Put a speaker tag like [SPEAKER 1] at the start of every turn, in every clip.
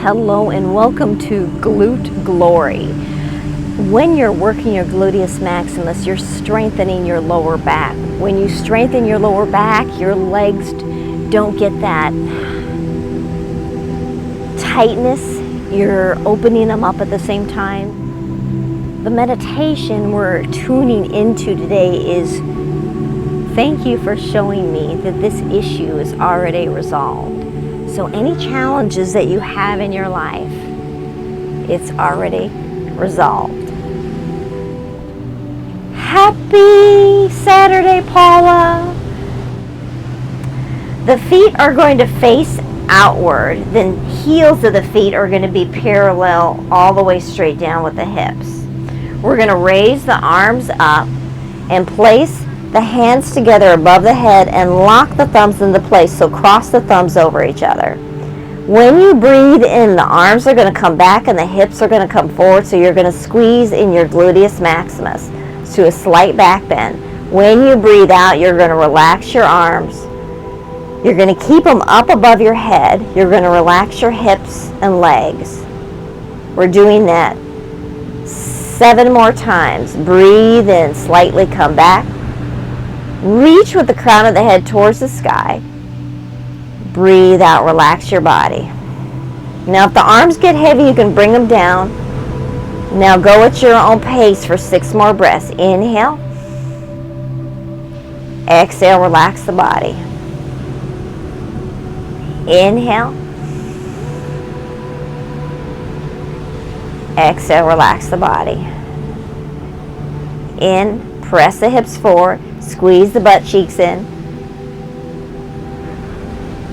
[SPEAKER 1] Hello and welcome to Glute Glory. When you're working your gluteus maximus, you're strengthening your lower back. When you strengthen your lower back, your legs don't get that tightness. You're opening them up at the same time. The meditation we're tuning into today is thank you for showing me that this issue is already resolved. So any challenges that you have in your life, it's already resolved. Happy Saturday, Paula. The feet are going to face outward. The heels of the feet are going to be parallel all the way straight down with the hips. We're going to raise the arms up and place the hands together above the head and lock the thumbs into place, so cross the thumbs over each other. When you breathe in, the arms are going to come back and the hips are going to come forward, so you're going to squeeze in your gluteus maximus to a slight back bend. When you breathe out, you're going to relax your arms. You're going to keep them up above your head. You're going to relax your hips and legs. We're doing that 7 more times. Breathe in, slightly come back. Reach with the crown of the head towards the sky. Breathe out, relax your body. Now if the arms get heavy, you can bring them down. Now go at your own pace for 6 more breaths. Inhale. Exhale, relax the body. Inhale. Exhale, relax the body. In, press the hips forward. Squeeze the butt cheeks in.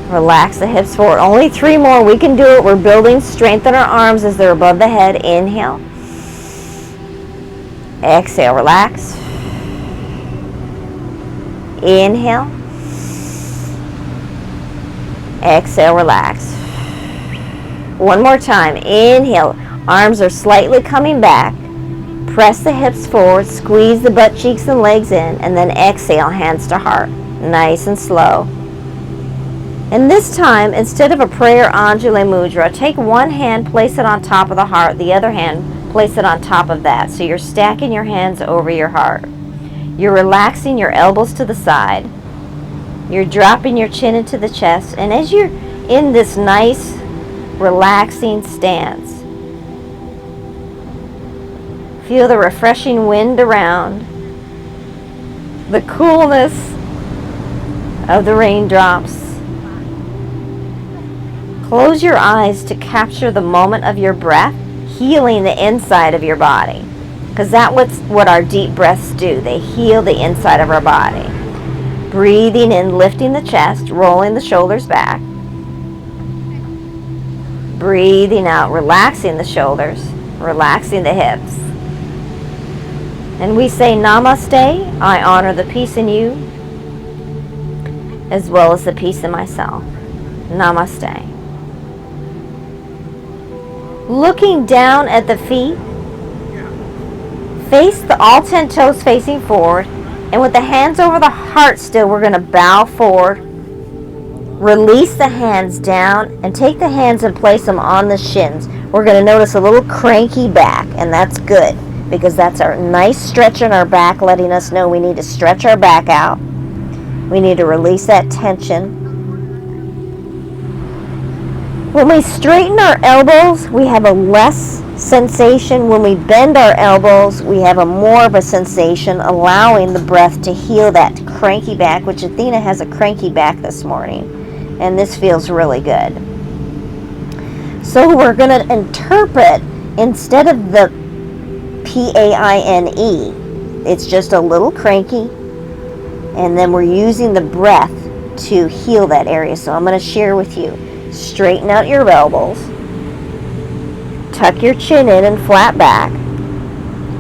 [SPEAKER 1] Relax the hips forward. Only 3 more. We can do it. We're building strength in our arms as they're above the head. Inhale. Exhale. Relax. Inhale. Exhale. Relax. 1 more time. Inhale. Arms are slightly coming back. Press the hips forward, squeeze the butt cheeks and legs in, and then exhale, hands to heart. Nice and slow. And this time, instead of a prayer Anjali Mudra, take one hand, place it on top of the heart, the other hand, place it on top of that. So you're stacking your hands over your heart. You're relaxing your elbows to the side. You're dropping your chin into the chest. And as you're in this nice, relaxing stance, feel the refreshing wind around, the coolness of the raindrops. Close your eyes to capture the moment of your breath, healing the inside of your body. Because that's what our deep breaths do. They heal the inside of our body. Breathing in, lifting the chest, rolling the shoulders back. Breathing out, relaxing the shoulders, relaxing the hips. And we say namaste. I honor the peace in you as well as the peace in myself. Namaste. Looking down at the feet, face all 10 toes facing forward, and with the hands over the heart still, we're going to bow forward. Release the hands down and take the hands and place them on the shins. We're going to notice a little cranky back, and that's good, because that's our nice stretch in our back, letting us know we need to stretch our back out. We need to release that tension. When we straighten our elbows, we have a less sensation. When we bend our elbows, we have a more of a sensation, allowing the breath to heal that cranky back, which Athena has a cranky back this morning, and this feels really good. So we're going to interpret, instead of the PAINE, it's just a little cranky, and then we're using the breath to heal that area. So I'm going to share with you. Straighten out your elbows, tuck your chin in and flat back.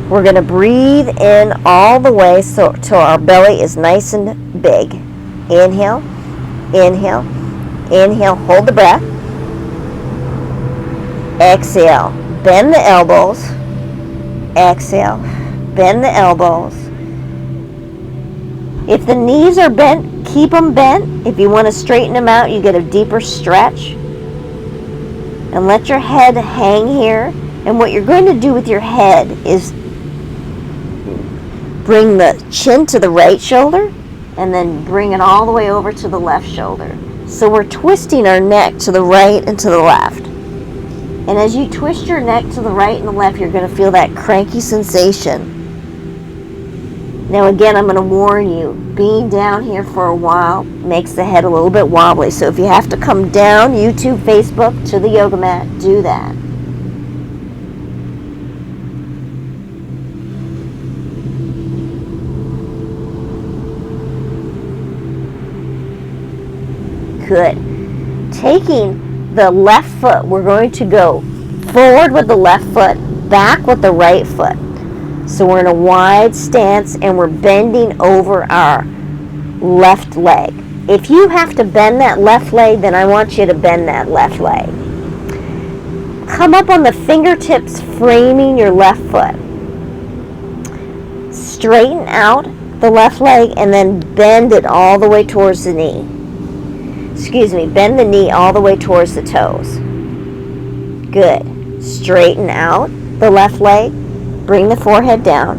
[SPEAKER 1] We're going to breathe in all the way till our belly is nice and big. Inhale, inhale, inhale, hold the breath. Exhale, bend the elbows. Exhale, bend the elbows. If the knees are bent, keep them bent. If you want to straighten them out, you get a deeper stretch. And let your head hang here. And what you're going to do with your head is bring the chin to the right shoulder and then bring it all the way over to the left shoulder. So we're twisting our neck to the right and to the left. And as you twist your neck to the right and the left, you're going to feel that cranky sensation. Now again, I'm going to warn you, being down here for a while makes the head a little bit wobbly. So if you have to come down YouTube, Facebook to the yoga mat, do that. Good. Taking the left foot, we're going to go forward with the left foot, back with the right foot. So we're in a wide stance and we're bending over our left leg. If you have to bend that left leg, then I want you to bend that left leg. Come up on the fingertips, framing your left foot. Straighten out the left leg and then bend it all the way towards the knee. Bend the knee all the way towards the toes. Good. Straighten out the left leg, bring the forehead down,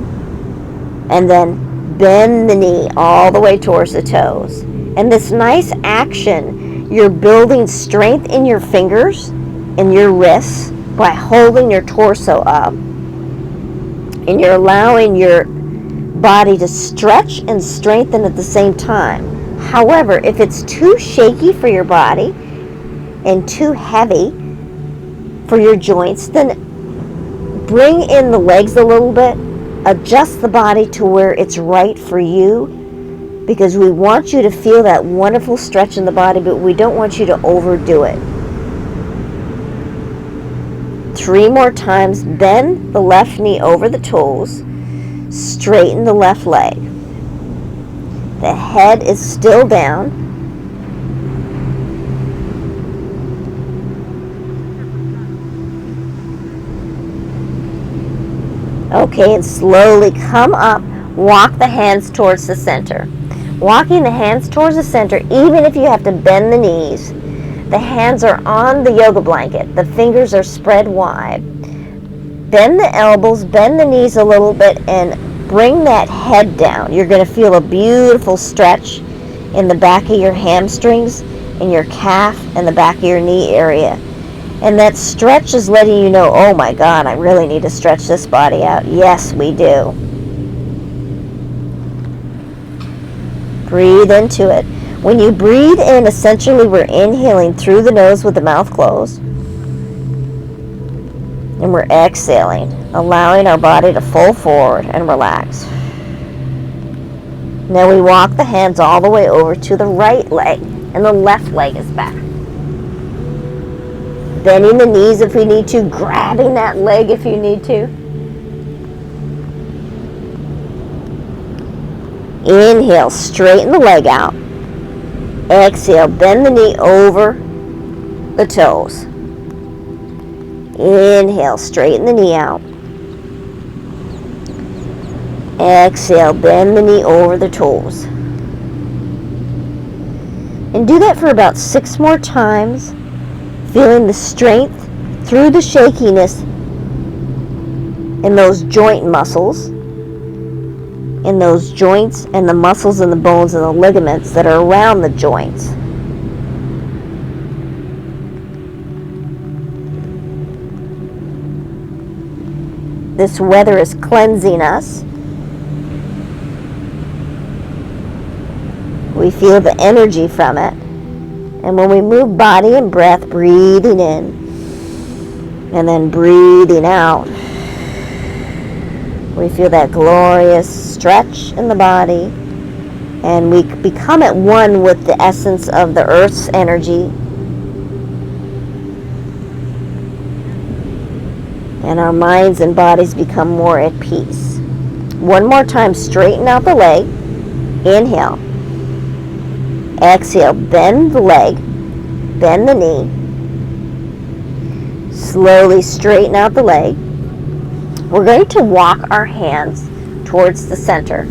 [SPEAKER 1] and then bend the knee all the way towards the toes. And this nice action, you're building strength in your fingers and your wrists by holding your torso up. And you're allowing your body to stretch and strengthen at the same time. However, if it's too shaky for your body and too heavy for your joints, then bring in the legs a little bit, adjust the body to where it's right for you, because we want you to feel that wonderful stretch in the body, but we don't want you to overdo it. 3 more times. Bend the left knee over the toes, straighten the left leg. The head is still down. Okay, and slowly come up, walk the hands towards the center. Walking the hands towards the center, even if you have to bend the knees, the hands are on the yoga blanket. The fingers are spread wide. Bend the elbows, bend the knees a little bit, and bring that head down. You're going to feel a beautiful stretch in the back of your hamstrings, in your calf, and the back of your knee area. And that stretch is letting you know, oh my God, I really need to stretch this body out. Yes, we do. Breathe into it. When you breathe in, essentially we're inhaling through the nose with the mouth closed. And we're exhaling, allowing our body to fold forward and relax. Now we walk the hands all the way over to the right leg, and the left leg is back. Bending the knees if we need to, grabbing that leg if you need to. Inhale, straighten the leg out. Exhale, bend the knee over the toes. Inhale, straighten the knee out. Exhale, bend the knee over the toes. And do that for about 6 more times, feeling the strength through the shakiness in those joint muscles, in those joints and the muscles and the bones and the ligaments that are around the joints. This weather is cleansing us. We feel the energy from it. And when we move body and breath, breathing in and then breathing out, we feel that glorious stretch in the body, and we become at one with the essence of the earth's energy. And our minds and bodies become more at peace. 1 more time, straighten out the leg. Inhale. Exhale, bend the leg, bend the knee. Slowly straighten out the leg. We're going to walk our hands towards the center.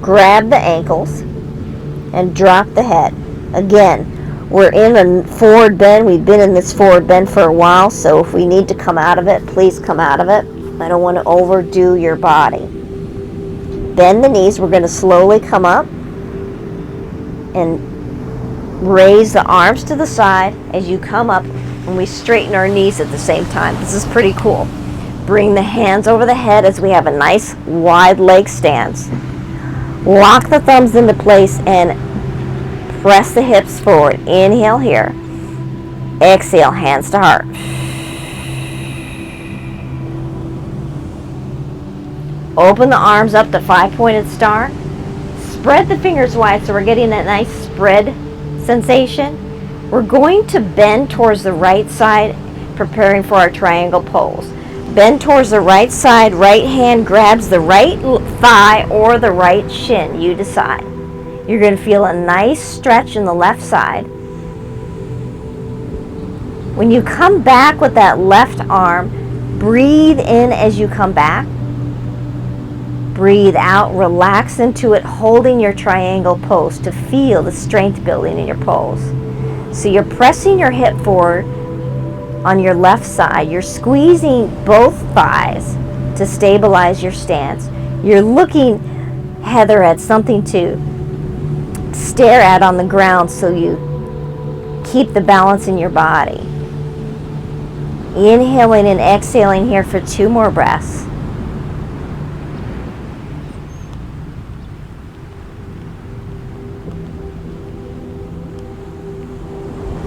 [SPEAKER 1] Grab the ankles and drop the head. Again, We're in a forward bend. We've been in this forward bend for a while, so if we need to come out of it, please come out of it. I don't want to overdo your body. Bend the knees. We're going to slowly come up and raise the arms to the side as you come up, and we straighten our knees at the same time. This is pretty cool. Bring the hands over the head as we have a nice wide leg stance. Lock the thumbs into place and press the hips forward. Inhale here. Exhale, hands to heart. Open the arms up to 5-pointed star. Spread the fingers wide so we're getting that nice spread sensation. We're going to bend towards the right side, preparing for our triangle pose. Bend towards the right side. Right hand grabs the right thigh or the right shin. You decide. You're going to feel a nice stretch in the left side. When you come back with that left arm, breathe in as you come back. Breathe out, relax into it, holding your triangle pose to feel the strength building in your pose. So you're pressing your hip forward on your left side. You're squeezing both thighs to stabilize your stance. You're looking, Heather, at something to stare at on the ground so you keep the balance in your body. Inhaling and exhaling here for 2 more breaths.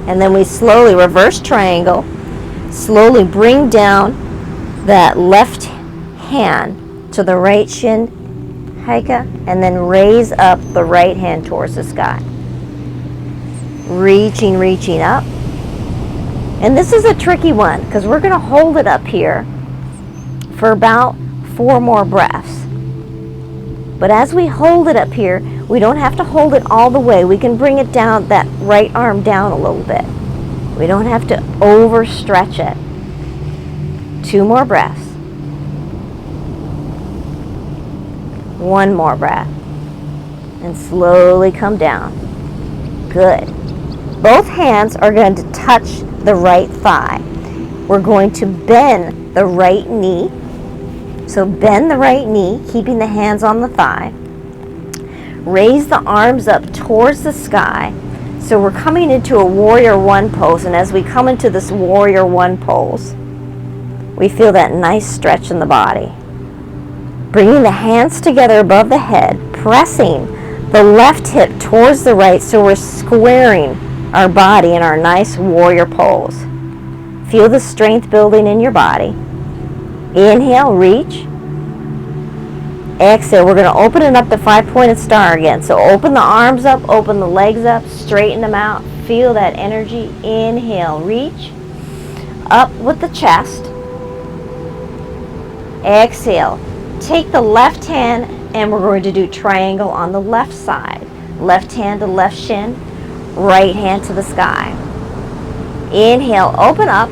[SPEAKER 1] And then we slowly reverse triangle, slowly bring down that left hand to the right shin, Heike, and then raise up the right hand towards the sky. Reaching up. And this is a tricky one because we're going to hold it up here for about 4 more breaths. But as we hold it up here, we don't have to hold it all the way. We can bring it down, that right arm down a little bit. We don't have to overstretch it. 2 more breaths. 1 more breath. And slowly come down. Good. Both hands are going to touch the right thigh. We're going to bend the right knee. So bend the right knee, keeping the hands on the thigh. Raise the arms up towards the sky. So we're coming into a warrior 1 pose, and as we come into this warrior 1 pose, we feel that nice stretch in the body. Bringing the hands together above the head, pressing the left hip towards the right so we're squaring our body in our nice warrior pose. Feel the strength building in your body. Inhale, reach. Exhale, we're going to open it up to 5-pointed star again. So open the arms up, open the legs up, straighten them out. Feel that energy. Inhale, reach. Up with the chest. Exhale. Take the left hand and we're going to do triangle on the left side. Left hand to left shin, right hand to the sky. Inhale, open up.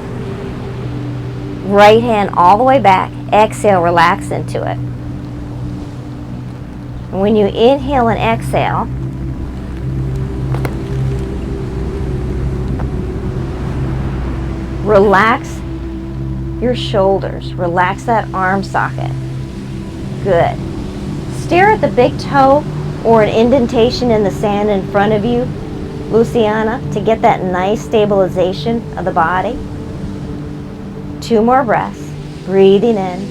[SPEAKER 1] Right hand all the way back. Exhale, relax into it. When you inhale and exhale, relax your shoulders. Relax that arm socket. Good. Stare at the big toe or an indentation in the sand in front of you, Luciana, to get that nice stabilization of the body. 2 more breaths. Breathing in.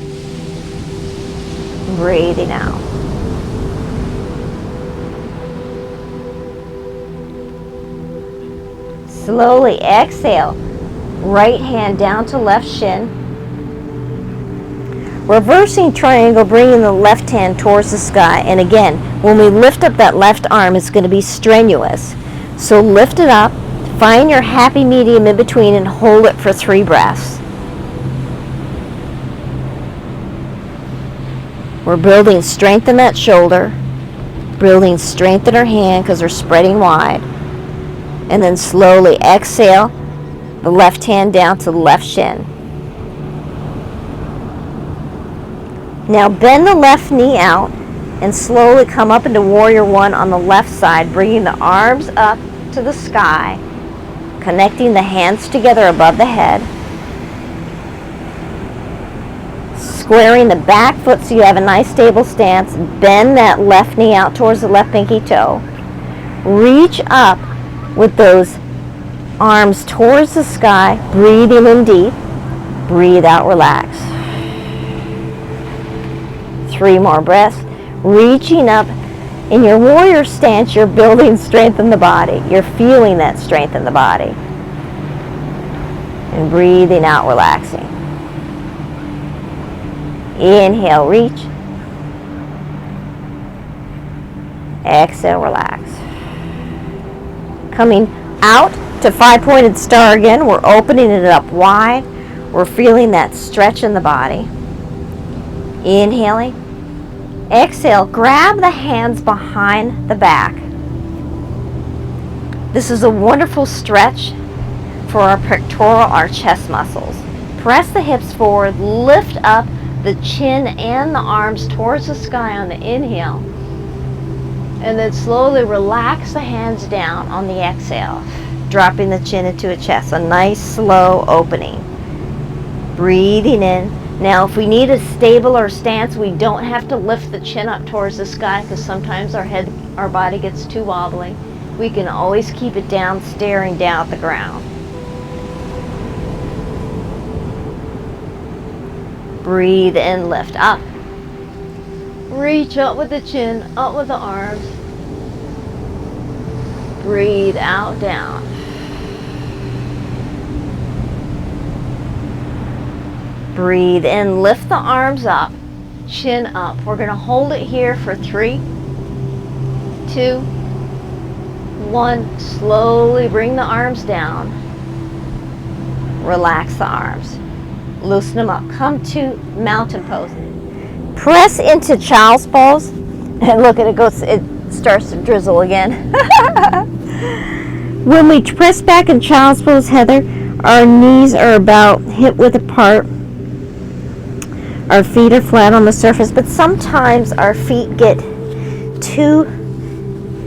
[SPEAKER 1] Breathing out. Slowly exhale. Right hand down to left shin. Reversing triangle, bringing the left hand towards the sky. And again, when we lift up that left arm, it's going to be strenuous. So lift it up. Find your happy medium in between and hold it for 3 breaths. We're building strength in that shoulder. Building strength in our hand because we're spreading wide. And then slowly exhale, the left hand down to the left shin. Now bend the left knee out and slowly come up into warrior 1 on the left side, bringing the arms up to the sky Connecting the hands together above the head. Squaring the back foot so you have a nice stable stance. Bend that left knee out towards the left pinky toe. Reach up with those arms towards the sky. Breathing in deep. Breathe out, relax. 3 more breaths. Reaching up. In your warrior stance, you're building strength in the body. You're feeling that strength in the body. And breathing out, relaxing. Inhale, reach. Exhale, relax. Coming out to 5-pointed star again. We're opening it up wide. We're feeling that stretch in the body. Inhaling. Exhale, grab the hands behind the back. This is a wonderful stretch for our pectoral, our chest muscles. Press the hips forward, lift up the chin and the arms towards the sky on the inhale. And then slowly relax the hands down on the exhale, dropping the chin into a chest. A nice slow opening. Breathing in. Now, if we need a stabler stance, we don't have to lift the chin up towards the sky because sometimes our body gets too wobbly. We can always keep it down, staring down at the ground. Breathe in, lift up. Reach up with the chin, up with the arms. Breathe out, down. Breathe in, lift the arms up, chin up. We're going to hold it here for 3, 2, 1. Slowly bring the arms down. Relax the arms. Loosen them up. Come to mountain pose. Press into child's pose. And look, it starts to drizzle again. When we press back in child's pose, Heather, our knees are about hip width apart. Our feet are flat on the surface, but sometimes our feet get too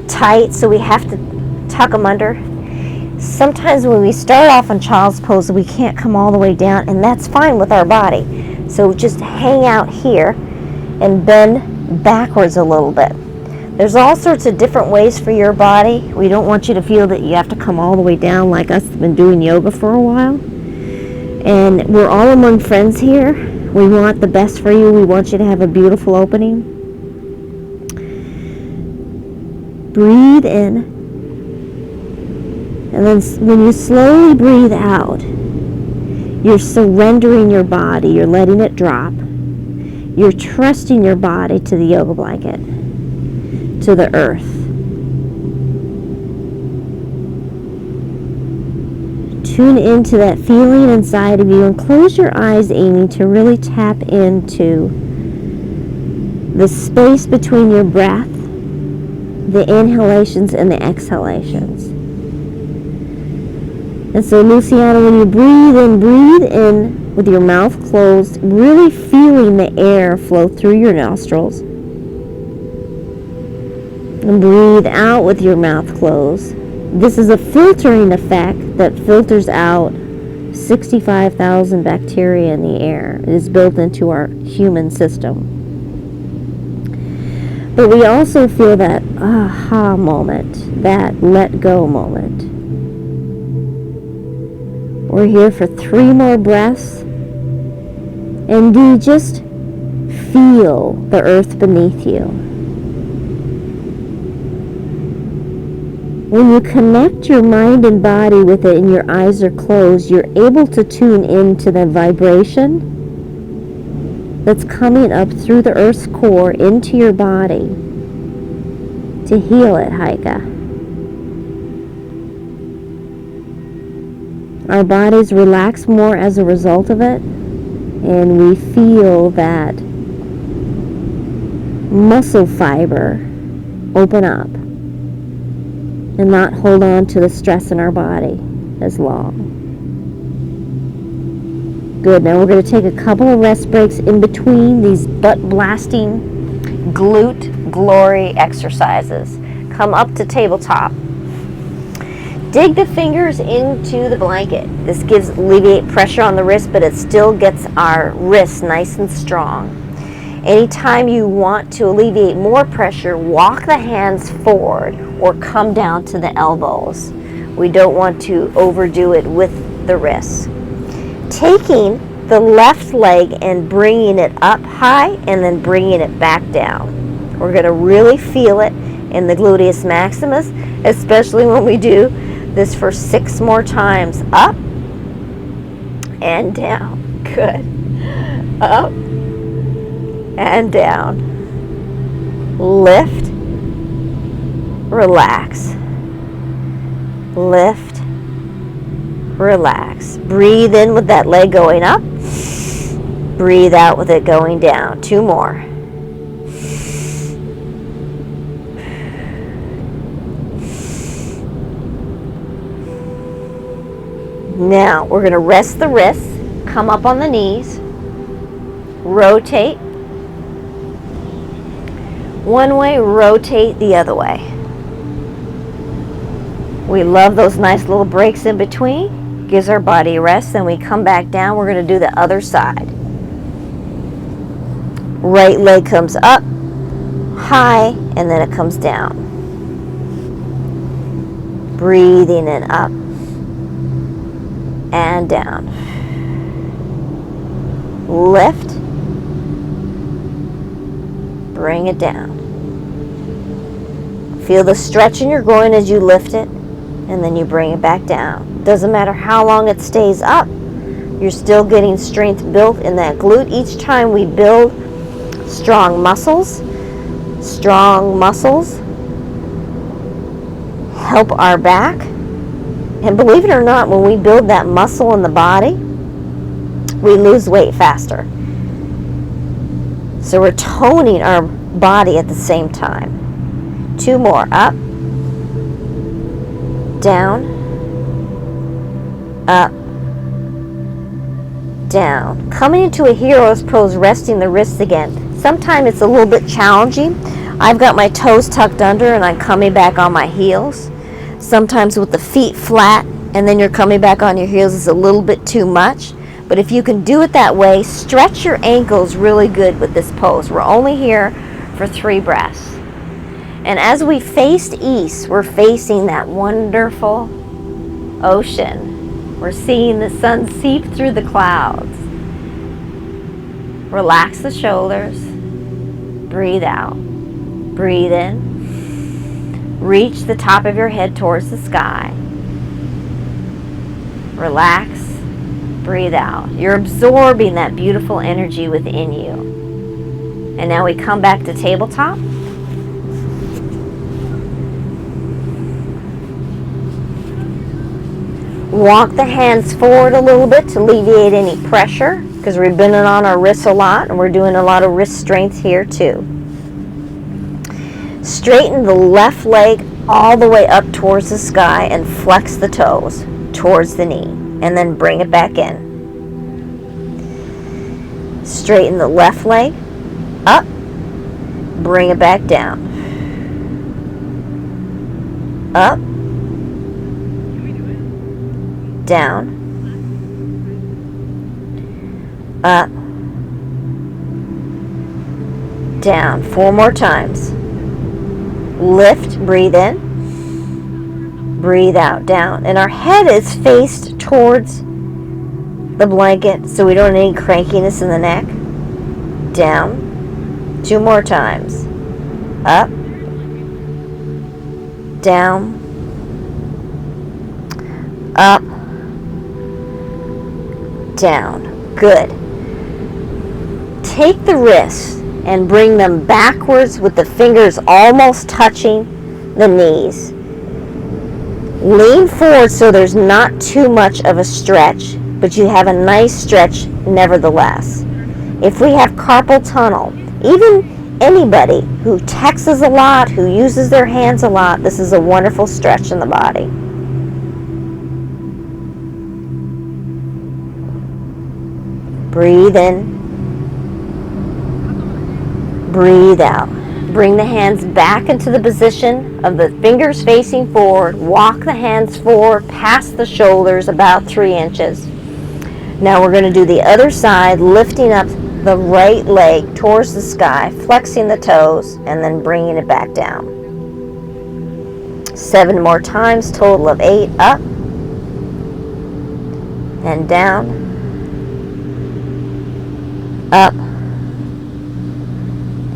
[SPEAKER 1] tight, so we have to tuck them under. Sometimes when we start off in child's pose, we can't come all the way down, and that's fine with our body. So just hang out here and bend backwards a little bit. There's all sorts of different ways for your body. We don't want you to feel that you have to come all the way down like us have been doing yoga for a while. And we're all among friends here. We want the best for you. We want you to have a beautiful opening. Breathe in. And then when you slowly breathe out, you're surrendering your body. You're letting it drop. You're trusting your body to the yoga blanket, to the earth. Tune into that feeling inside of you and close your eyes, Amy, to really tap into the space between your breath, the inhalations and the exhalations. And so, Luciana, when you breathe in with your mouth closed, really feeling the air flow through your nostrils. And breathe out with your mouth closed. This is a filtering effect that filters out 65,000 bacteria in the air. It is built into our human system. But we also feel that aha moment, that let go moment. We're here for 3 more breaths. And do just feel the earth beneath you. When you connect your mind and body with it and your eyes are closed, you're able to tune into the vibration that's coming up through the earth's core into your body to heal it, Heike. Our bodies relax more as a result of it, and we feel that muscle fiber open up and not hold on to the stress in our body as long. Good. Now we're going to take a couple of rest breaks in between these butt-blasting glute glory exercises. Come up to tabletop. Dig the fingers into the blanket. This gives alleviate pressure on the wrist, but it still gets our wrists nice and strong. Anytime you want to alleviate more pressure, walk the hands forward or come down to the elbows. We don't want to overdo it with the wrists. Taking the left leg and bringing it up high and then bringing it back down. We're going to really feel it in the gluteus maximus, especially when we do this for 6 more times. Up and down. Good. Up and down. Lift, relax. Lift, relax. Breathe in with that leg going up. Breathe out with it going down. 2 more. Now we're going to rest the wrists, come up on the knees, rotate one way, rotate the other way. We love those nice little breaks in between. Gives our body a rest. Then we come back down. We're going to do the other side. Right leg comes up, high, and then it comes down. Breathing in up and down. Lift. Bring it down. Feel the stretch in your groin as you lift it, and then you bring it back down. Doesn't matter how long it stays up, you're still getting strength built in that glute. Each time we build strong muscles help our back. And believe it or not, when we build that muscle in the body, we lose weight faster. So we're toning our body at the same time. 2 more. Up, down, up, down. Coming into a hero's pose, resting the wrists again. Sometimes it's a little bit challenging. I've got my toes tucked under and I'm coming back on my heels. Sometimes with the feet flat and then you're coming back on your heels is a little bit too much. But if you can do it that way, stretch your ankles really good with this pose. We're only here for 3 breaths. And as we face east, we're facing that wonderful ocean. We're seeing the sun seep through the clouds. Relax the shoulders. Breathe out. Breathe in. Reach the top of your head towards the sky. Relax. Breathe out. You're absorbing that beautiful energy within you. And now we come back to tabletop. Walk the hands forward a little bit to alleviate any pressure, because we're bending on our wrists a lot and we're doing a lot of wrist strength here too. Straighten the left leg all the way up towards the sky and flex the toes towards the knee, and then bring it back in. Straighten the left leg up, bring it back down. Up, down, up, down. 4 more times. Lift, breathe in, breathe out, down. And our head is faced towards the blanket so we don't have any crankiness in the neck. Down. 2 more times. Up, down, up, down. Good. Take the wrists and bring them backwards with the fingers almost touching the knees. Lean forward so there's not too much of a stretch, but you have a nice stretch nevertheless. If we have carpal tunnel, even anybody who texts a lot, who uses their hands a lot, this is a wonderful stretch in the body. Breathe in. Breathe out. Bring the hands back into the position of the fingers facing forward. Walk the hands forward past the shoulders about 3 inches. Now we're going to do the other side, lifting up the right leg towards the sky, flexing the toes, and then bringing it back down. 7 more times, total of 8. Up and down. Up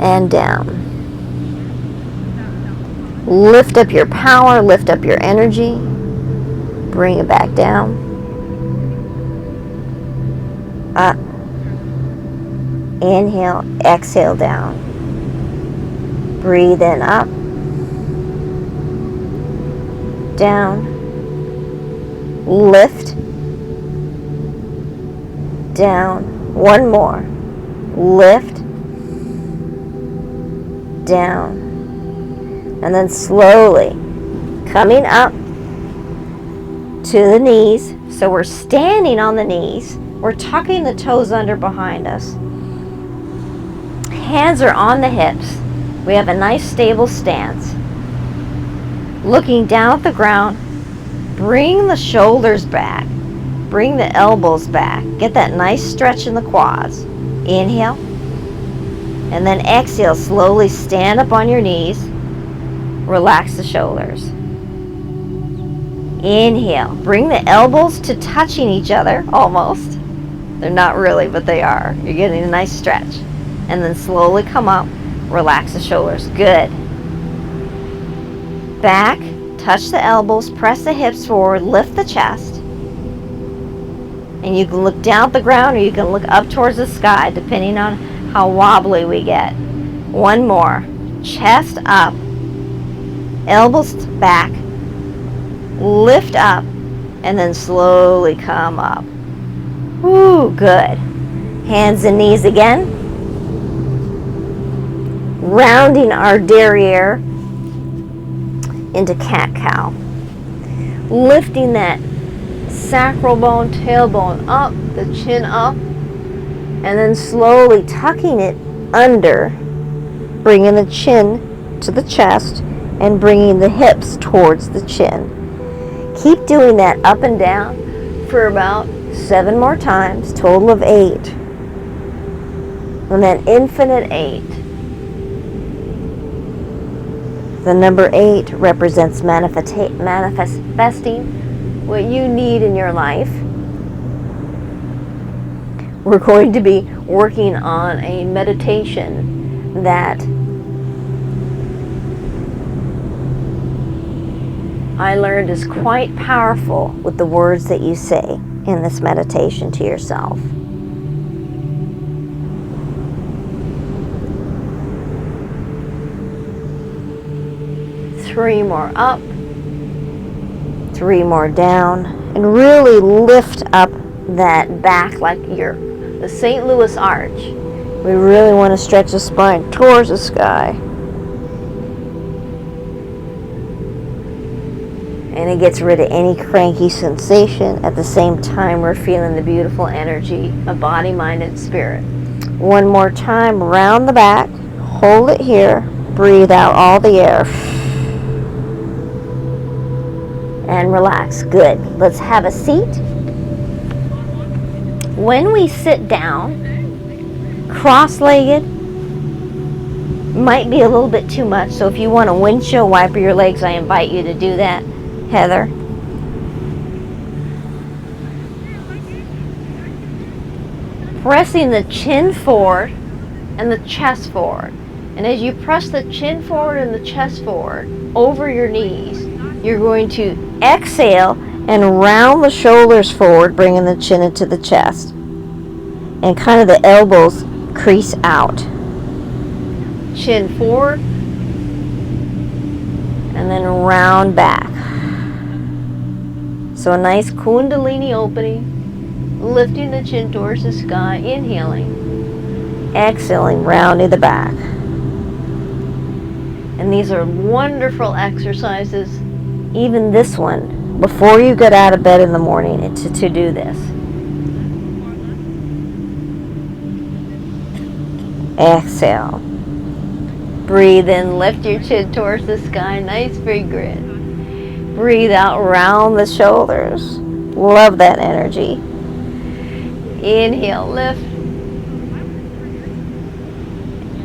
[SPEAKER 1] and down. Lift up your power, lift up your energy. Bring it back down. Up. Inhale, exhale down. Breathe in, up. Down. Lift. Down. One more. Lift. Down. And then slowly coming up to the knees. So we're standing on the knees. We're tucking the toes under behind us. Hands are on the hips. We have a nice stable stance. Looking down at the ground. Bring the shoulders back. Bring the elbows back. Get that nice stretch in the quads. Inhale. And then exhale. Slowly stand up on your knees. Relax the shoulders. Inhale. Bring the elbows to touching each other, almost. They're not really, but they are. You're getting a nice stretch. And then slowly come up. Relax the shoulders. Good. Back. Touch the elbows. Press the hips forward. Lift the chest. And you can look down at the ground or you can look up towards the sky, depending on how wobbly we get. One more. Chest up. Elbows back, lift up, and then slowly come up. Woo, good. Hands and knees again. Rounding our derriere into cat-cow. Lifting that sacral bone, tailbone up, the chin up, and then slowly tucking it under, bringing the chin to the chest, and bringing the hips towards the chin. Keep doing that up and down for about 7 more times, total of 8. And then infinite 8. The number 8 represents manifesting what you need in your life. We're going to be working on a meditation that I learned is quite powerful with the words that you say in this meditation to yourself. Three more up, 3 more down, and really lift up that back like the St. Louis arch. We really want to stretch the spine towards the sky. And it gets rid of any cranky sensation. At the same time, we're feeling the beautiful energy of body, mind, and spirit. One more time, round the back. Hold it here. Breathe out all the air. And relax. Good. Let's have a seat. When we sit down, cross-legged might be a little bit too much. So if you want to windshield wiper your legs, I invite you to do that. Heather. Pressing the chin forward and the chest forward. And as you press the chin forward and the chest forward over your knees, you're going to exhale and round the shoulders forward, bringing the chin into the chest. And kind of the elbows crease out. Chin forward. And then round back. So a nice Kundalini opening, lifting the chin towards the sky, inhaling, exhaling, rounding the back. And these are wonderful exercises, even this one, before you get out of bed in the morning to do this. Exhale. Breathe in, lift your chin towards the sky, nice big grin. Breathe out, round the shoulders. Love that energy. Inhale, lift.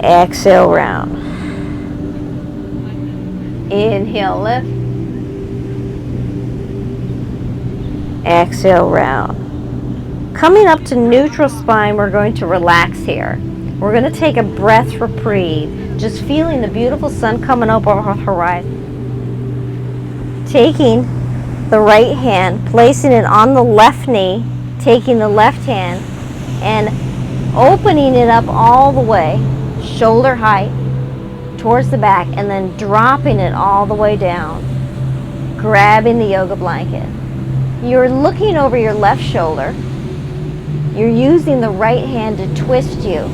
[SPEAKER 1] Exhale, round. Inhale, lift. Exhale, round. Coming up to neutral spine, we're going to relax here. We're going to take a breath reprieve, just feeling the beautiful sun coming up over the horizon. Taking the right hand, placing it on the left knee, taking the left hand and opening it up all the way, shoulder height towards the back, and then dropping it all the way down, grabbing the yoga blanket. You're looking over your left shoulder. You're using the right hand to twist you.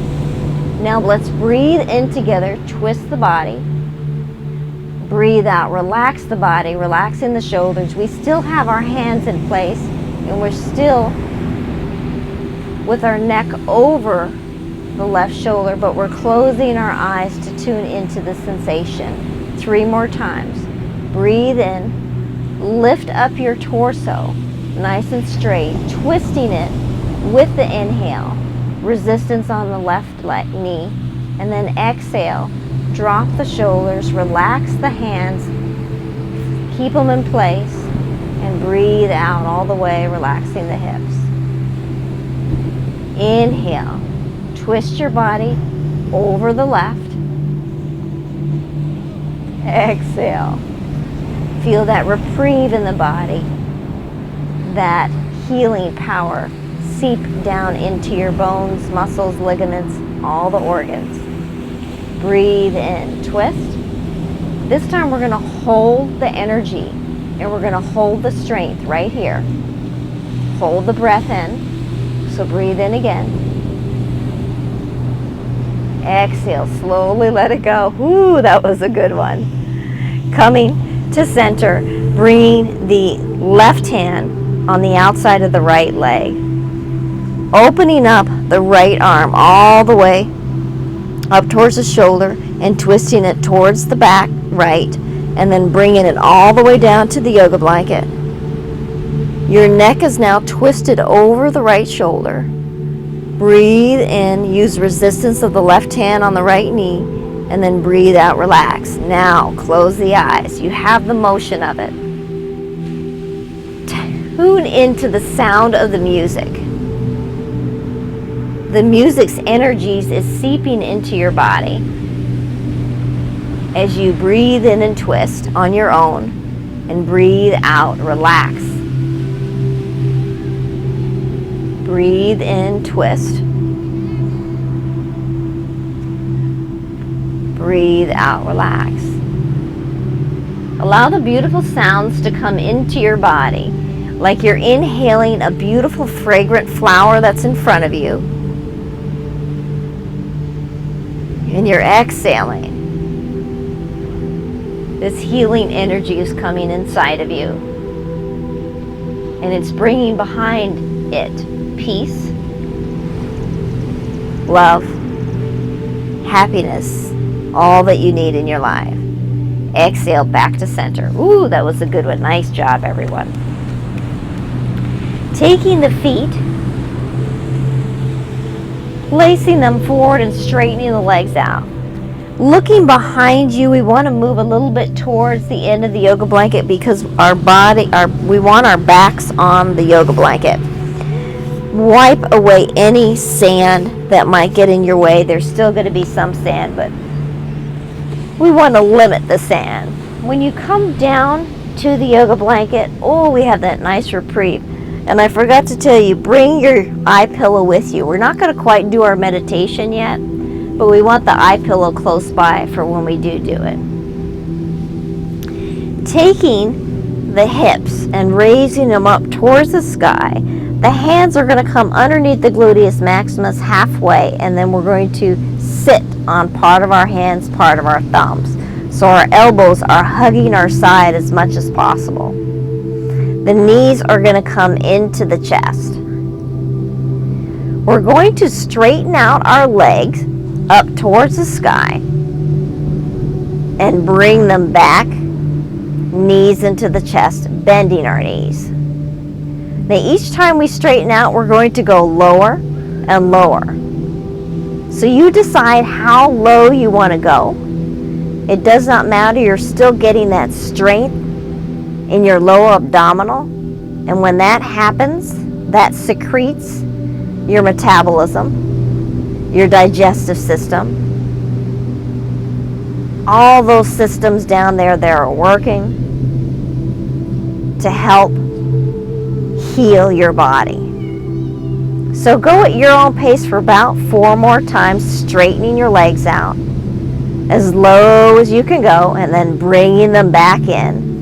[SPEAKER 1] Now let's breathe in together, twist the body. Breathe out, relax the body, relaxing the shoulders. We still have our hands in place, and we're still with our neck over the left shoulder, but we're closing our eyes to tune into the sensation. 3 more times. Breathe in, lift up your torso, nice and straight, twisting it with the inhale. Resistance on the left knee, and then exhale. Drop the shoulders, relax the hands, keep them in place, and breathe out all the way, relaxing the hips. Inhale, twist your body over the left. Exhale. Feel that reprieve in the body, that healing power seep down into your bones, muscles, ligaments, all the organs. Breathe in, twist. This time we're going to hold the energy and we're going to hold the strength right here. Hold the breath in. So breathe in again. Exhale, slowly let it go. Ooh, that was a good one. Coming to center, bringing the left hand on the outside of the right leg. Opening up the right arm all the way up towards the shoulder and twisting it towards the back, right, and then bringing it all the way down to the yoga blanket. Your neck is now twisted over the right shoulder. Breathe in, use resistance of the left hand on the right knee, and then breathe out, relax. Now, close the eyes. You have the motion of it. Tune into the sound of the music. The music's energies is seeping into your body as you breathe in and twist on your own and breathe out, relax. Breathe in, twist. Breathe out, relax. Allow the beautiful sounds to come into your body, like you're inhaling a beautiful fragrant flower that's in front of you. And you're exhaling. This healing energy is coming inside of you. And it's bringing behind it peace, love, happiness, all that you need in your life. Exhale back to center. Ooh, that was a good one. Nice job, everyone. Taking the feet, placing them forward and straightening the legs out. Looking behind you, we want to move a little bit towards the end of the yoga blanket because we want our backs on the yoga blanket. Wipe away any sand that might get in your way. There's still going to be some sand, but we want to limit the sand. When you come down to the yoga blanket, oh, we have that nice reprieve. And I forgot to tell you, bring your eye pillow with you. We're not going to quite do our meditation yet, but we want the eye pillow close by for when we do it. Taking the hips and raising them up towards the sky, the hands are going to come underneath the gluteus maximus halfway, and then we're going to sit on part of our hands, part of our thumbs. So our elbows are hugging our side as much as possible. The knees are going to come into the chest. We're going to straighten out our legs up towards the sky. and bring them back, knees into the chest, bending our knees. Now each time we straighten out, we're going to go lower and lower. So you decide how low you want to go. It does not matter, you're still getting that strength in your lower abdominal. And when that happens, that secretes your metabolism, your digestive system. All those systems down there that are working to help heal your body. So go at your own pace for about 4 more times, straightening your legs out as low as you can go, and then bringing them back in.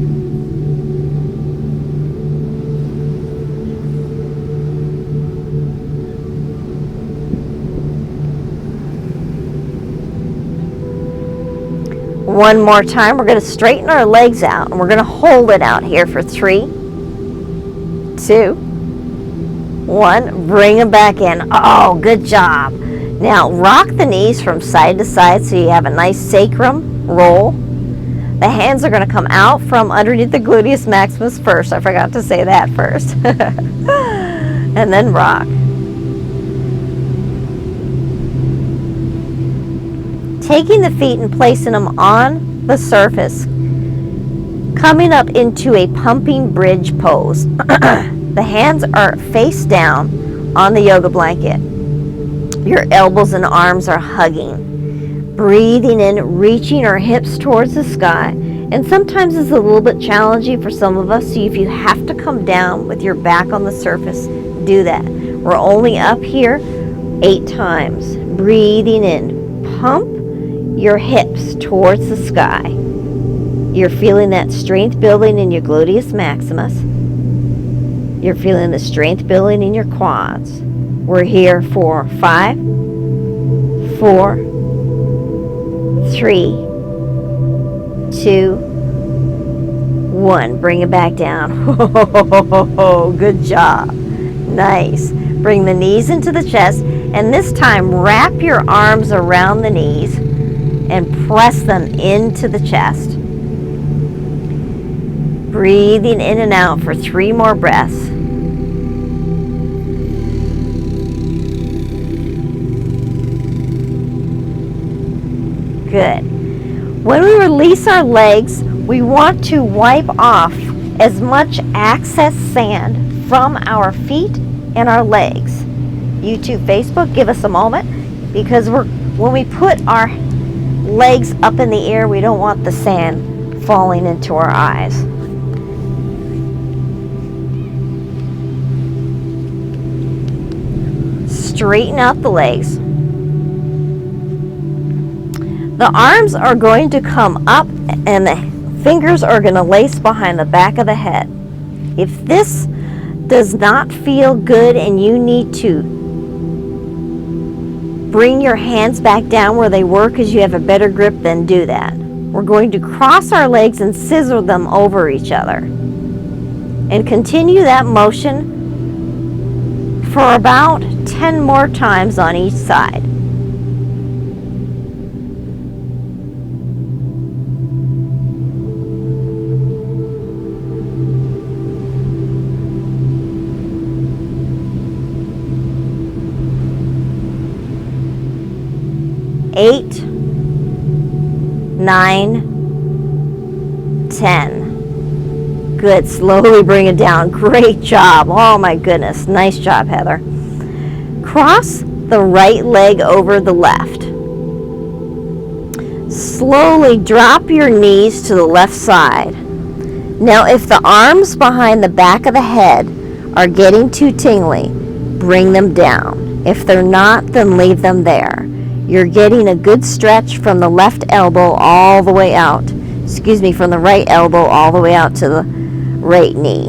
[SPEAKER 1] One more time, we're going to straighten our legs out, and we're going to hold it out here for 3, 2, 1. Bring them back in. Oh, good job. Now rock the knees from side to side so you have a nice sacrum roll. The hands are going to come out from underneath the gluteus maximus first. I forgot to say that first. And then rock. Taking the feet and placing them on the surface, coming up into a pumping bridge pose. The hands are face down on the yoga blanket. Your elbows and arms are hugging. Breathing in, reaching our hips towards the sky. And sometimes it's a little bit challenging for some of us, so if you have to come down with your back on the surface, do that. We're only up here 8 times. Breathing in. Pump your hips towards the sky. You're feeling that strength building in your gluteus maximus. You're feeling the strength building in your quads. We're here for 5, 4, 3, 2, 1. Bring it back down. Oh, good job. Nice. Bring the knees into the chest, and this time wrap your arms around the knees and press them into the chest. Breathing in and out for 3 more breaths. Good. When we release our legs, we want to wipe off as much excess sand from our feet and our legs. YouTube, Facebook, give us a moment, because when we put our legs up in the air, we don't want the sand falling into our eyes. Straighten out the legs. The arms are going to come up and the fingers are going to lace behind the back of the head. If this does not feel good and you need to bring your hands back down where they were because you have a better grip, then do that. We're going to cross our legs and scissor them over each other. And continue that motion for about 10 more times on each side. Eight, 9, 10. Good. Slowly bring it down. Great job. Oh my goodness. Nice job, Heather. Cross the right leg over the left. Slowly drop your knees to the left side. Now, if the arms behind the back of the head are getting too tingly, bring them down. If they're not, then leave them there. You're getting a good stretch from the left elbow all the way out. From the right elbow all the way out to the right knee.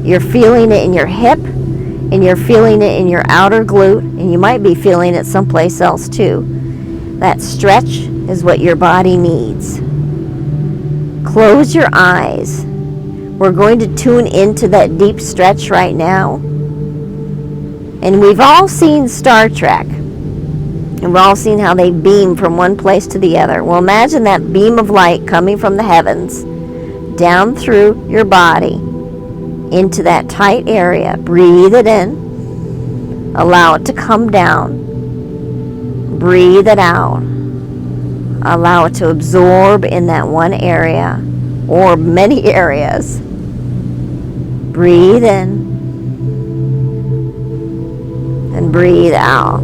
[SPEAKER 1] You're feeling it in your hip, and you're feeling it in your outer glute, and you might be feeling it someplace else too. That stretch is what your body needs. Close your eyes. We're going to tune into that deep stretch right now. And we've all seen Star Trek. And we've all seen how they beam from one place to the other. Well, imagine that beam of light coming from the heavens down through your body into that tight area. Breathe it in. Allow it to come down. Breathe it out. Allow it to absorb in that one area or many areas. Breathe in and breathe out.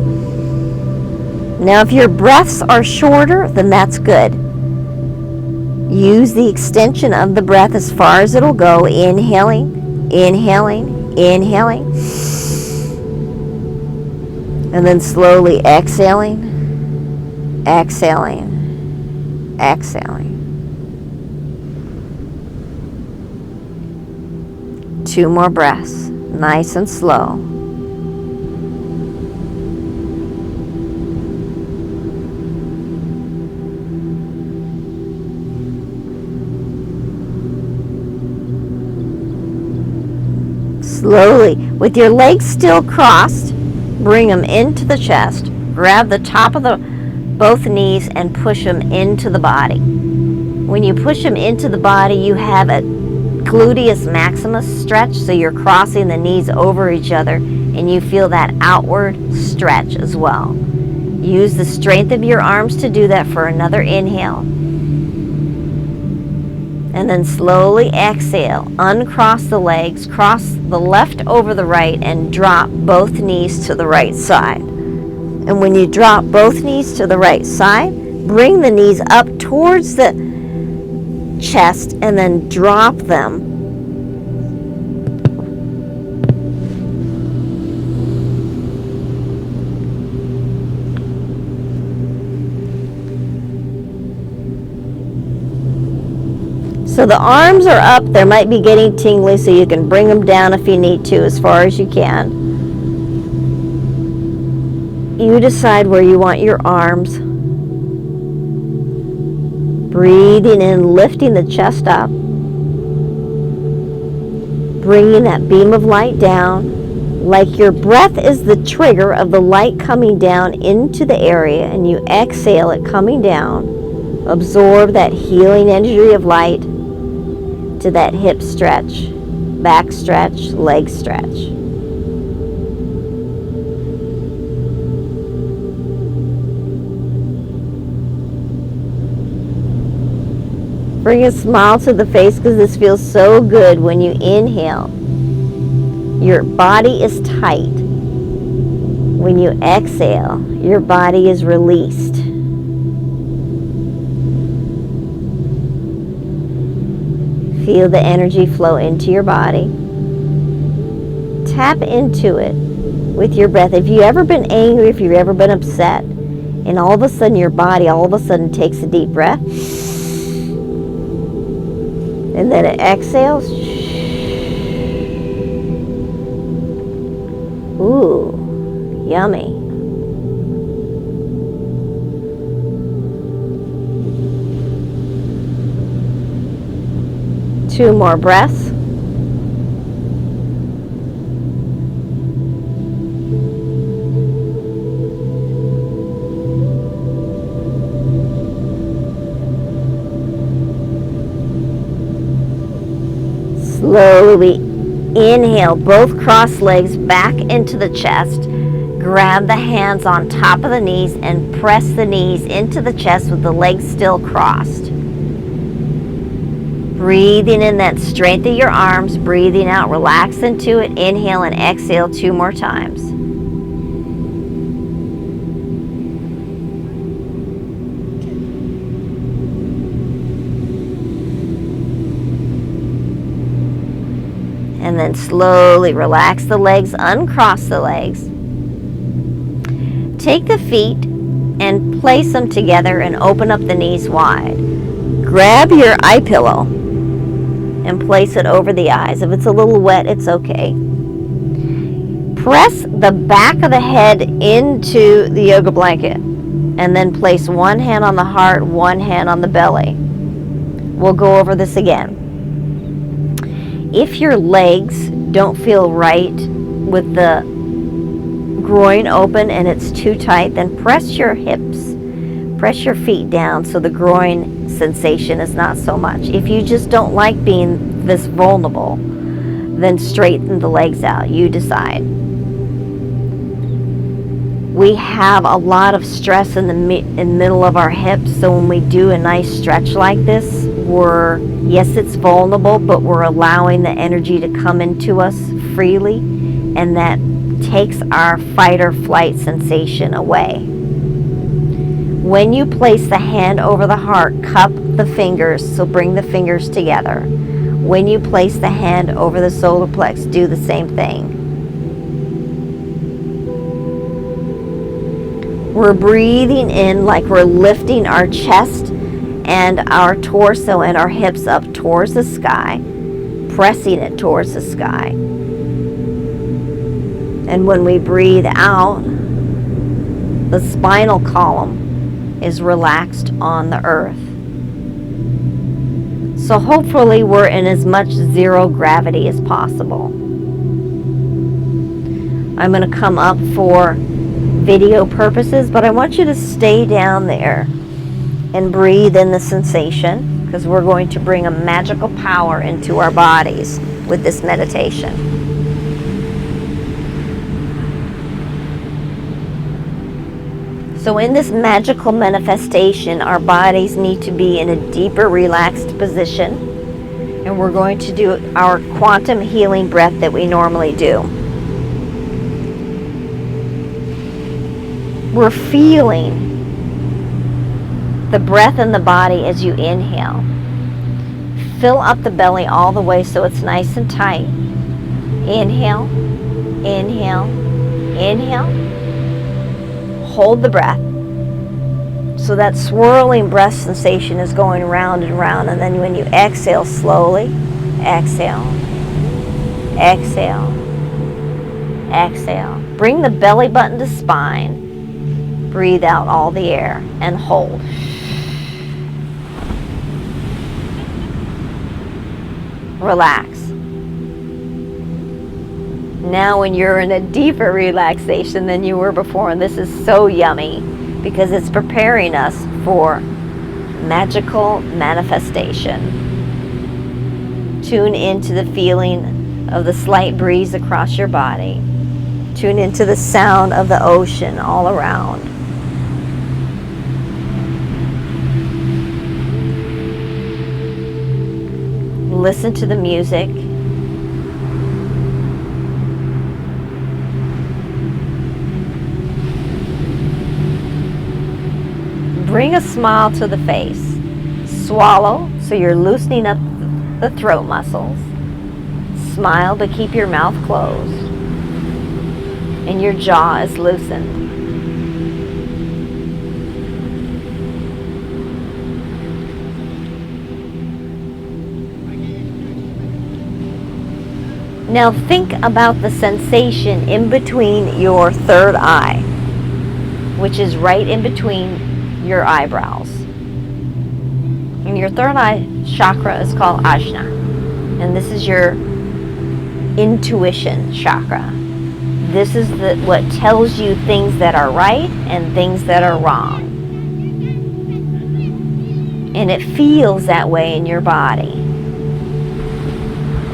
[SPEAKER 1] Now, if your breaths are shorter, then that's good. Use the extension of the breath as far as it'll go. Inhaling, inhaling, inhaling. And then slowly exhaling, exhaling, exhaling. 2 more breaths, nice and slow. Slowly, with your legs still crossed, bring them into the chest. Grab the top of both knees and push them into the body. When you push them into the body, you have a gluteus maximus stretch, so you're crossing the knees over each other, and you feel that outward stretch as well. Use the strength of your arms to do that for another inhale. And then slowly exhale. Uncross the legs, cross the left over the right, and drop both knees to the right side. And when you drop both knees to the right side, bring the knees up towards the chest and then drop them. So the arms are up. They might be getting tingly, so you can bring them down if you need to, as far as you can. You decide where you want your arms. Breathing in, lifting the chest up. Bringing that beam of light down. Like your breath is the trigger of the light coming down into the area, and you exhale it coming down. Absorb that healing energy of light to that hip stretch, back stretch, leg stretch. Bring a smile to the face, because this feels so good when you inhale. Your body is tight. When you exhale, your body is released. Feel the energy flow into your body. Tap into it with your breath. If you've ever been angry, if you've ever been upset, and all of a sudden your body all of a sudden takes a deep breath, and then it exhales. Ooh, yummy. Two more breaths. Slowly inhale, both cross legs back into the chest. Grab the hands on top of the knees and press the knees into the chest with the legs still crossed. Breathing in that strength of your arms, breathing out, relax into it. Inhale and exhale 2 more times. And then slowly relax the legs, uncross the legs. Take the feet and place them together and open up the knees wide. Grab your eye pillow and place it over the eyes. If it's a little wet, it's okay. Press the back of the head into the yoga blanket, and then place one hand on the heart, one hand on the belly. We'll go over this again. If your legs don't feel right with the groin open and it's too tight, then press your hips, press your feet down so the groin sensation is not so much. If you just don't like being this vulnerable, then straighten the legs out. You decide. We have a lot of stress in the middle of our hips, so when we do a nice stretch like this, yes, it's vulnerable, but we're allowing the energy to come into us freely, and that takes our fight or flight sensation away. When you place the hand over the heart, cup the fingers, so bring the fingers together. When you place the hand over the solar plex, do the same thing. We're breathing in like we're lifting our chest and our torso and our hips up towards the sky, pressing it towards the sky. And when we breathe out, the spinal column is relaxed on the earth. So hopefully we're in as much zero gravity as possible. I'm going to come up for video purposes, but I want you to stay down there and breathe in the sensation, because we're going to bring a magical power into our bodies with this meditation. So in this magical manifestation, our bodies need to be in a deeper, relaxed position, and we're going to do our quantum healing breath that we normally do. We're feeling the breath in the body as you inhale. Fill up the belly all the way so it's nice and tight. Inhale, inhale, inhale. Hold the breath. So that swirling breath sensation is going round and round, and then when you exhale slowly, exhale, exhale, exhale. Bring the belly button to spine. Breathe out all the air and hold. Relax. Now when you're in a deeper relaxation than you were before, and this is so yummy because it's preparing us for magical manifestation. Tune into the feeling of the slight breeze across your body. Tune into the sound of the ocean all around. Listen to the music. Bring a smile to the face. Swallow, so you're loosening up the throat muscles. Smile, but keep your mouth closed. And your jaw is loosened. Now think about the sensation in between your third eye, which is right in between your eyebrows. And your third eye chakra is called Ajna. And this is your intuition chakra. This is what tells you things that are right and things that are wrong. And it feels that way in your body.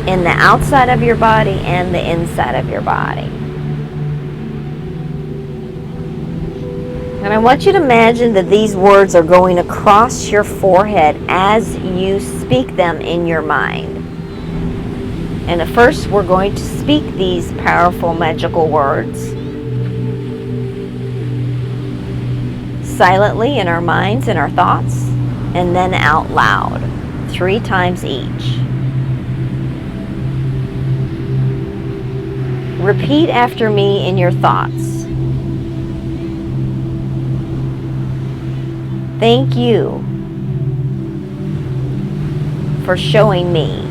[SPEAKER 1] In the outside of your body and the inside of your body. And I want you to imagine that these words are going across your forehead as you speak them in your mind. And at first we're going to speak these powerful magical words silently in our minds and our thoughts, and then out loud 3 times each. Repeat after me in your thoughts. Thank you for showing me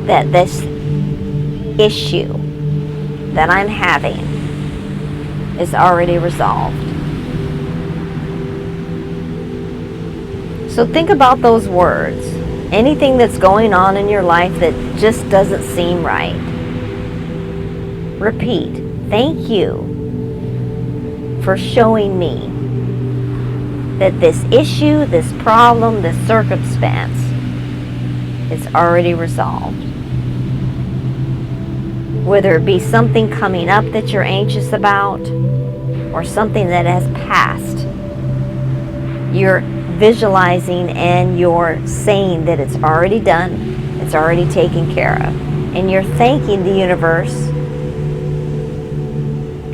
[SPEAKER 1] that this issue that I'm having is already resolved. So think about those words. Anything that's going on in your life that just doesn't seem right. Repeat, thank you for showing me that this issue, this problem, this circumstance is already resolved. Whether it be something coming up that you're anxious about or something that has passed, you're visualizing and you're saying that it's already done, it's already taken care of. And you're thanking the universe,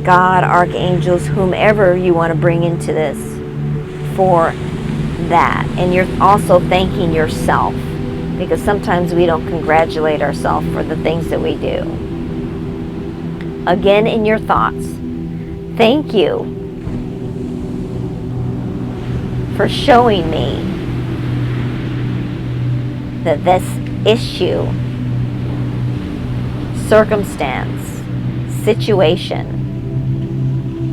[SPEAKER 1] God, archangels, whomever you want to bring into this for that. And you're also thanking yourself, because sometimes we don't congratulate ourselves for the things that we do. Again, in your thoughts, thank you for showing me that this issue, circumstance, situation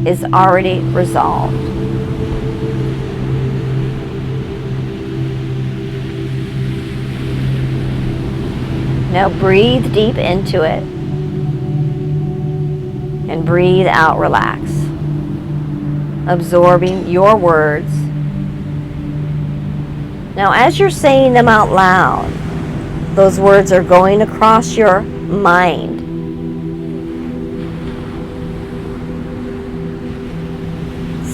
[SPEAKER 1] is already resolved. Now breathe deep into it and breathe out, relax, absorbing your words. Now as you're saying them out loud, those words are going across your mind.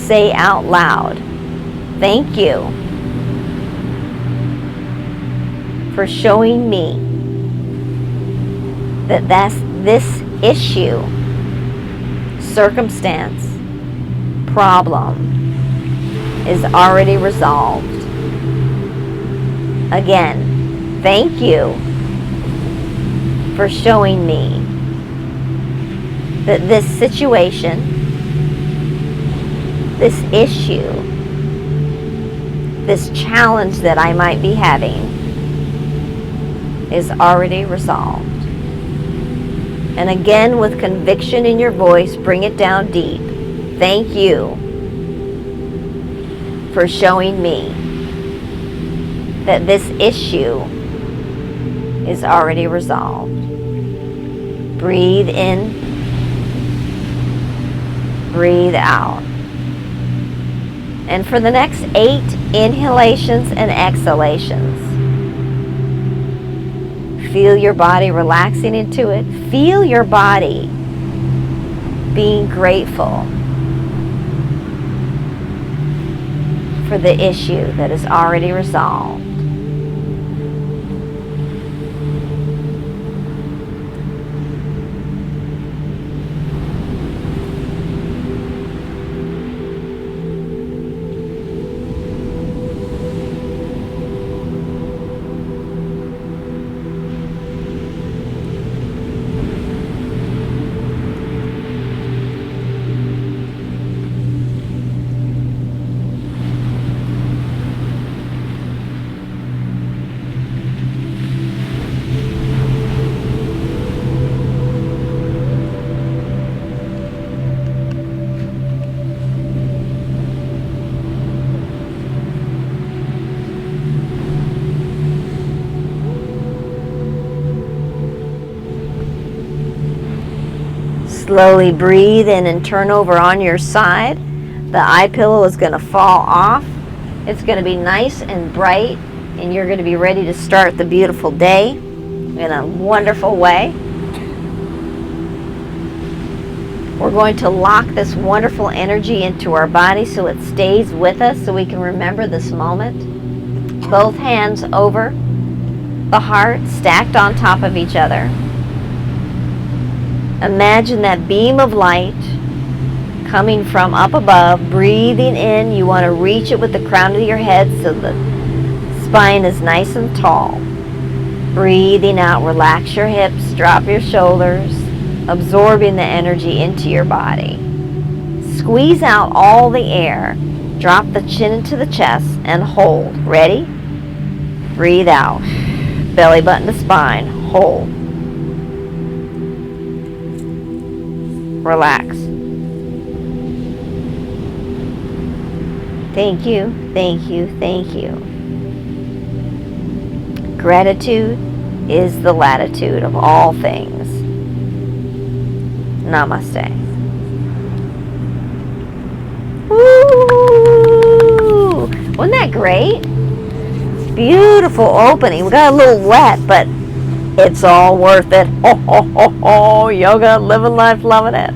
[SPEAKER 1] Say out loud, thank you for showing me that this issue, circumstance, problem is already resolved. Again, thank you for showing me that this situation, this issue, this challenge that I might be having is already resolved. And again, with conviction in your voice, bring it down deep. Thank you for showing me that this issue is already resolved. Breathe in, breathe out. And for the next 8 inhalations and exhalations, feel your body relaxing into it. Feel your body being grateful for the issue that is already resolved. Slowly breathe in and turn over on your side. The eye pillow is going to fall off. It's going to be nice and bright, and you're going to be ready to start the beautiful day in a wonderful way. We're going to lock this wonderful energy into our body so it stays with us, so we can remember this moment. Both hands over the heart, stacked on top of each other. Imagine that beam of light coming from up above, breathing in. You want to reach it with the crown of your head so the spine is nice and tall. Breathing out, relax your hips, drop your shoulders, absorbing the energy into your body. Squeeze out all the air. Drop the chin into the chest and hold. Ready? Breathe out. Belly button to spine. Hold. Relax. Thank you, thank you, thank you. Gratitude is the latitude of all things. Namaste. Woo! Wasn't that great? Beautiful opening. We got a little wet, but it's all worth it. Ho, ho, ho, ho. Yoga, living life, loving it.